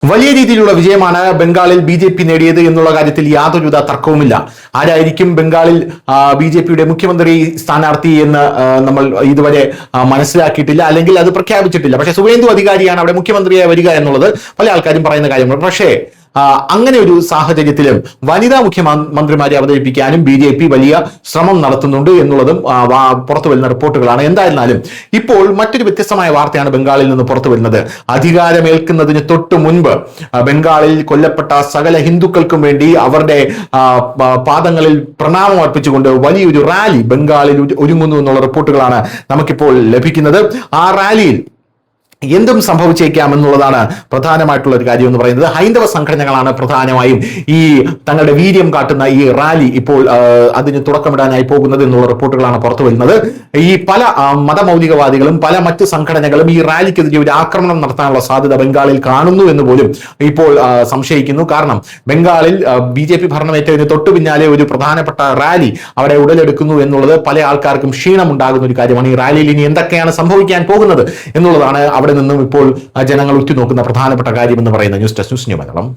വലിയ രീതിയിലുള്ള വിജയമാണ് ബംഗാളിൽ ബി നേടിയത് എന്നുള്ള കാര്യത്തിൽ യാതൊരുവിധ തർക്കവുമില്ല. ആരായിരിക്കും ബംഗാളിൽ ബി മുഖ്യമന്ത്രി സ്ഥാനാർത്ഥി എന്ന് നമ്മൾ ഇതുവരെ മനസ്സിലാക്കിയിട്ടില്ല, അല്ലെങ്കിൽ അത് പ്രഖ്യാപിച്ചിട്ടില്ല. പക്ഷേ സുവേന്ദു അധികാരിയാണ് അവിടെ മുഖ്യമന്ത്രിയായി വരിക എന്നുള്ളത് പല ആൾക്കാരും പറയുന്ന കാര്യമാണ്. പക്ഷേ അങ്ങനെ ഒരു സാഹചര്യത്തിലും വനിതാ മുഖ്യമന്ത്രിമാരെ അവതരിപ്പിക്കാനും ബി വലിയ ശ്രമം നടത്തുന്നുണ്ട് എന്നുള്ളതും പുറത്തു വരുന്ന റിപ്പോർട്ടുകളാണ്. എന്തായിരുന്നാലും ഇപ്പോൾ മറ്റൊരു വ്യത്യസ്തമായ വാർത്തയാണ് ബംഗാളിൽ നിന്ന് പുറത്തു വരുന്നത്. അധികാരമേൽക്കുന്നതിന് തൊട്ടു മുൻപ് ബംഗാളിൽ കൊല്ലപ്പെട്ട സകല ഹിന്ദുക്കൾക്കും വേണ്ടി അവരുടെ പാദങ്ങളിൽ പ്രണാമം അർപ്പിച്ചുകൊണ്ട് വലിയൊരു റാലി ബംഗാളിൽ ഒരുങ്ങുന്നു എന്നുള്ള റിപ്പോർട്ടുകളാണ് നമുക്കിപ്പോൾ ലഭിക്കുന്നത്. ആ റാലിയിൽ എന്തും സംഭവിച്ചേക്കാം എന്നുള്ളതാണ് പ്രധാനമായിട്ടുള്ള ഒരു കാര്യം എന്ന് പറയുന്നത്. ഹൈന്ദവ സംഘടനകളാണ് പ്രധാനമായും ഈ തങ്ങളുടെ വീര്യം കാട്ടുന്ന ഈ റാലി ഇപ്പോൾ അതിന് തുടക്കമിടാനായി പോകുന്നത് എന്നുള്ള റിപ്പോർട്ടുകളാണ് പുറത്തു വരുന്നത്. ഈ പല മതമൗലികവാദികളും പല മറ്റ് സംഘടനകളും ഈ റാലിക്കെതിരെ ഒരു ആക്രമണം നടത്താനുള്ള സാധ്യത ബംഗാളിൽ കാണുന്നു എന്ന് പോലും ഇപ്പോൾ സംശയിക്കുന്നു. കാരണം ബംഗാളിൽ ബി ഭരണമേറ്റതിന് തൊട്ടു പിന്നാലെ ഒരു പ്രധാനപ്പെട്ട റാലി അവിടെ ഉടലെടുക്കുന്നു എന്നുള്ളത് പല ആൾക്കാർക്കും ക്ഷീണമുണ്ടാകുന്ന ഒരു കാര്യമാണ്. ഈ റാലിയിൽ ഇനി എന്തൊക്കെയാണ് സംഭവിക്കാൻ പോകുന്നത് എന്നുള്ളതാണ് അവിടെ നിന്നും ഇപ്പോൾ ജനങ്ങൾ ഉറ്റുനോക്കുന്ന പ്രധാനപ്പെട്ട കാര്യം എന്ന് പറയുന്നത്. News desk news Malayalam.